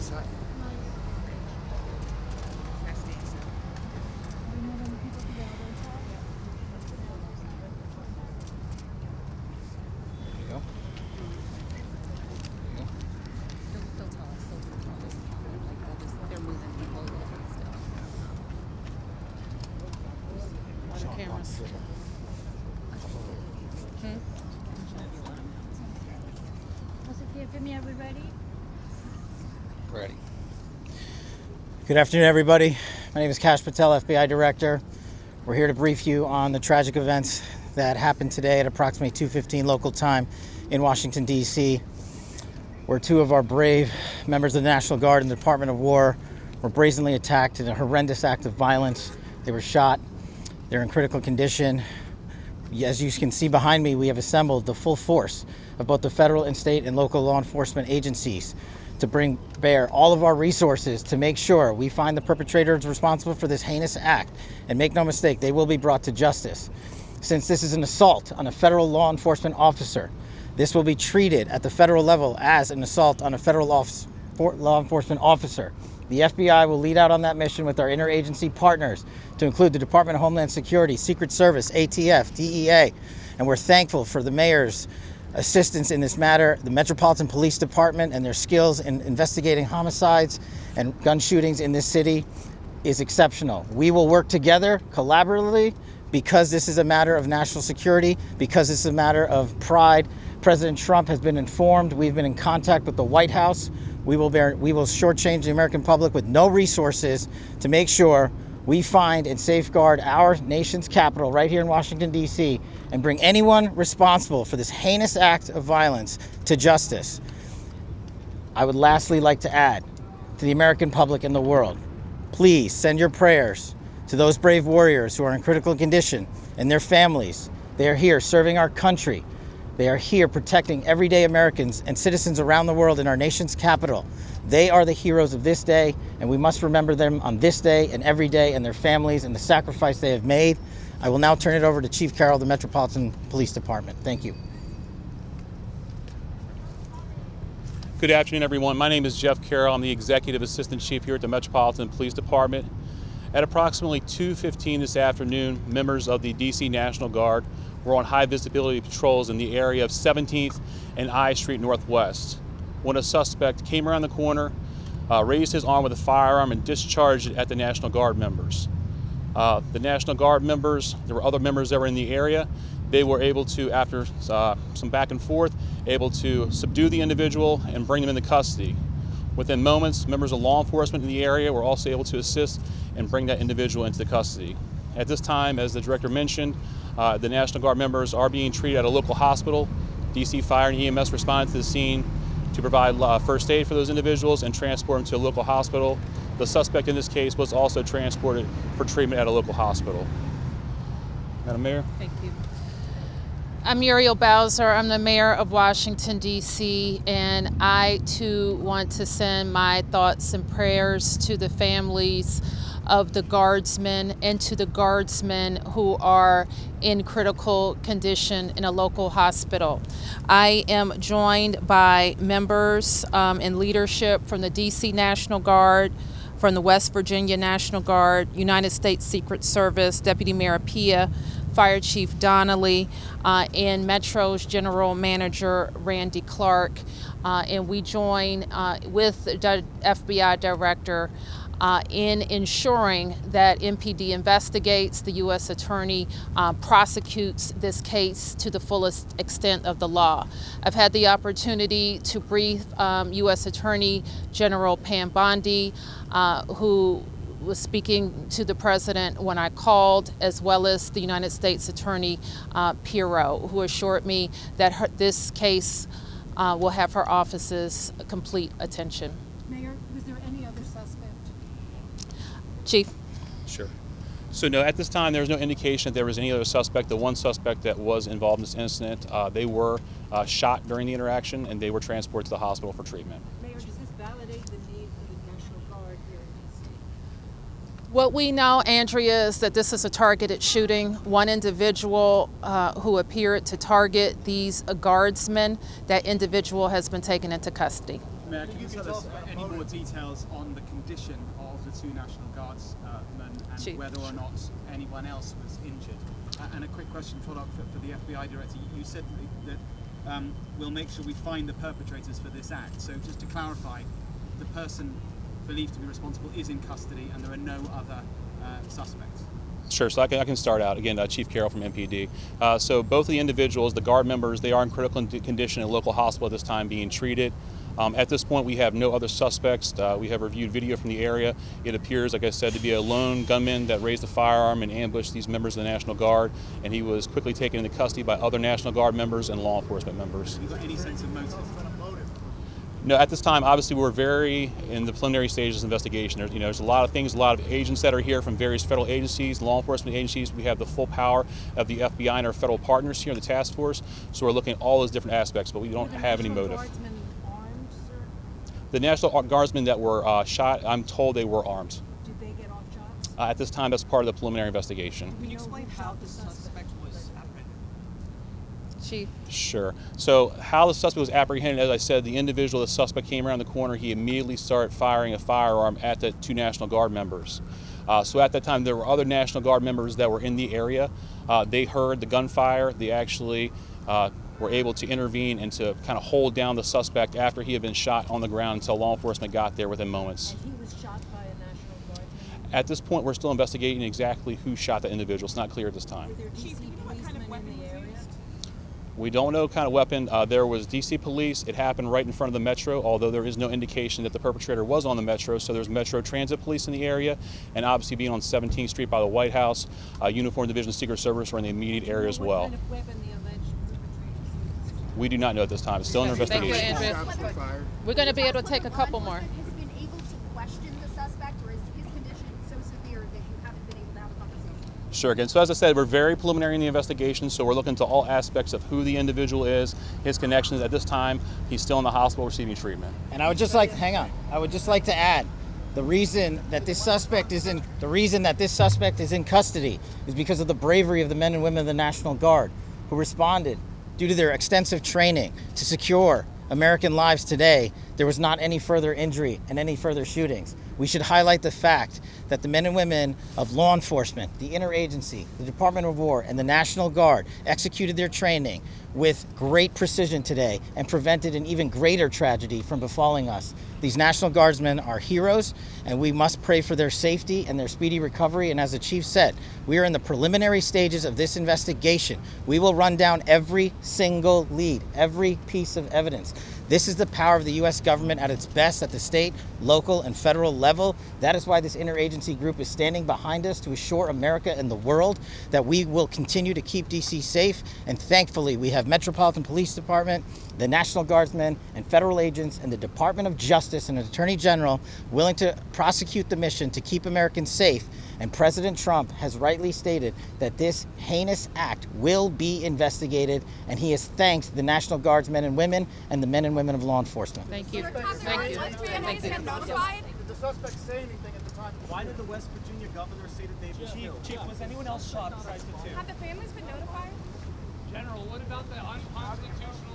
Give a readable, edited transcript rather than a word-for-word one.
side. There you go. There you go. They'll tell us. They're moving people and stuff. Are the cameras? Are we ready? Ready. Good afternoon, everybody. My name is Kash Patel, FBI Director. We're here to brief you on the tragic events that happened today at approximately 2:15 local time in Washington, D.C., where two of our brave members of the National Guard and the Department of War were brazenly attacked in a horrendous act of violence. They were shot. They're in critical condition. As you can see behind me, we have assembled the full force of both the federal and state and local law enforcement agencies to bring bear all of our resources to make sure we find the perpetrators responsible for this heinous act. And make no mistake, they will be brought to justice. Since this is an assault on a federal law enforcement officer, this will be treated at the federal level as an assault on a federal law enforcement officer. The FBI will lead out on that mission with our interagency partners to include the Department of Homeland Security, Secret Service, ATF, DEA, and we're thankful for the mayor's assistance in this matter, the Metropolitan Police Department and their skills in investigating homicides and gun shootings in this city is exceptional. We will work together collaboratively because this is a matter of national security, because this is a matter of pride. President Trump has been informed. We've been in contact with the White House. We will shortchange the American public with no resources to make sure we find and safeguard our nation's capital right here in Washington, D.C., and bring anyone responsible for this heinous act of violence to justice. I would lastly like to add to the American public and the world, please send your prayers to those brave warriors who are in critical condition and their families. They are here serving our country. They are here protecting everyday Americans and citizens around the world in our nation's capital. They are the heroes of this day, and we must remember them on this day and every day, and their families and the sacrifice they have made. I will now turn it over to Chief Carroll of the Metropolitan Police Department. Thank you. Good afternoon, everyone. My name is Jeff Carroll. I'm the Executive Assistant Chief here at the Metropolitan Police Department. At approximately 2:15 this afternoon, members of the DC National Guard were on high visibility patrols in the area of 17th and I Street Northwest when a suspect came around the corner, raised his arm with a firearm and discharged it at the National Guard members. The National Guard members, there were other members that were in the area. They were able to, after some back and forth, able to subdue the individual and bring them into custody. Within moments, members of law enforcement in the area were also able to assist and bring that individual into custody. At this time, as the director mentioned, the National Guard members are being treated at a local hospital. DC Fire and EMS responded to the scene to provide first aid for those individuals and transport them to a local hospital. The suspect in this case was also transported for treatment at a local hospital. Madam Mayor? Thank you. I'm Muriel Bowser. I'm the mayor of Washington, D.C., and I, too, want to send my thoughts and prayers to the families of the Guardsmen and to the Guardsmen who are in critical condition in a local hospital. I am joined by members and leadership from the DC National Guard, from the West Virginia National Guard, United States Secret Service, Deputy Mayor Pia, Fire Chief Donnelly, and Metro's General Manager Randy Clark. And we join with the FBI Director in ensuring that MPD investigates, the U.S. Attorney prosecutes this case to the fullest extent of the law. I've had the opportunity to brief U.S. Attorney General Pam Bondi, who was speaking to the president when I called, as well as the United States Attorney Carroll, who assured me that this case will have her office's complete attention. Mayor, was there any other suspect? Chief. Sure. So no, at this time there's no indication that there was any other suspect. The one suspect that was involved in this incident, they were shot during the interaction and they were transported to the hospital for treatment. Mayor, does this validate the need for the National Guard here in D.C.? What we know, Andrea, is that this is a targeted shooting. One individual who appeared to target these guardsmen, that individual has been taken into custody. Mayor, can you tell us any more details on the condition of the two National Guardsmen and Chief. whether or not anyone else was injured? And a quick question follow-up for the FBI Director. You said that we'll make sure we find the perpetrators for this act. So just to clarify, the person believed to be responsible is in custody and there are no other suspects? Sure, so I can start out. Again, Chief Carroll from MPD. So both of the individuals, the Guard members, they are in critical condition at a local hospital at this time being treated. At this point, we have no other suspects. We have reviewed video from the area. It appears, like I said, to be a lone gunman that raised a firearm and ambushed these members of the National Guard, and he was quickly taken into custody by other National Guard members and law enforcement members. Have you got any sense of motive? No, at this time, obviously, we're very in the preliminary stages of investigation. There's a lot of things, a lot of agents that are here from various federal agencies, law enforcement agencies. We have the full power of the FBI and our federal partners here in the task force. So we're looking at all those different aspects, but we don't have any motive. The National Guardsmen that were shot, I'm told they were armed. Did they get off jobs? At this time, that's part of the preliminary investigation. Can you explain how the suspect was apprehended? Chief. Sure. So how the suspect was apprehended, as I said, the individual, the suspect came around the corner. He immediately started firing a firearm at the two National Guard members. So at that time, there were other National Guard members that were in the area. They heard the gunfire. They actually were able to intervene and to kind of hold down the suspect after he had been shot on the ground until law enforcement got there within moments. And he was shot by a National Guardsman? At this point, we're still investigating exactly who shot the individual. It's not clear at this time. Were there DC policemen in the area? We don't know what kind of weapon. There was DC police. It happened right in front of the Metro, although there is no indication that the perpetrator was on the Metro. So there's Metro Transit Police in the area, and obviously being on 17th Street by the White House, Uniform Division of Secret Service were in the immediate area as well. What kind of weapon the alleged perpetrators used? We do not know at this time. It's still under Thank you, investigation. Andrea. We're going to be able to take a couple more. Has been able to question the suspect, or is his condition so severe that you haven't been able to have a conversation? Sure. Again, so as I said, we're very preliminary in the investigation, so we're looking into all aspects of who the individual is, his connections. At this time, he's still in the hospital receiving treatment. And I would just like, hang on. I would just like to add, the reason that this suspect is in custody is because of the bravery of the men and women of the National Guard who responded due to their extensive training to secure American lives today. There was not any further injury and any further shootings. We should highlight the fact that the men and women of law enforcement, the interagency, the Department of War, and the National Guard executed their training with great precision today and prevented an even greater tragedy from befalling us. These National Guardsmen are heroes, and we must pray for their safety and their speedy recovery. And as the Chief said, we are in the preliminary stages of this investigation. We will run down every single lead, every piece of evidence. This is the power of the U.S. government at its best at the state, local, and federal level. That is why this interagency group is standing behind us to assure America and the world that we will continue to keep D.C. safe. And thankfully, we have Metropolitan Police Department, the National Guardsmen, and federal agents, and the Department of Justice and an Attorney General willing to prosecute the mission to keep Americans safe. And President Trump has rightly stated that this heinous act will be investigated, and he has thanked the National Guardsmen and women and the men and women of law enforcement. Thank you. Thank you. Thank you. Did the suspect say anything at the time? Why did the West Virginia governor say that they Chief, was anyone else shot besides the two? Have the families been notified? General, what about the unconstitutional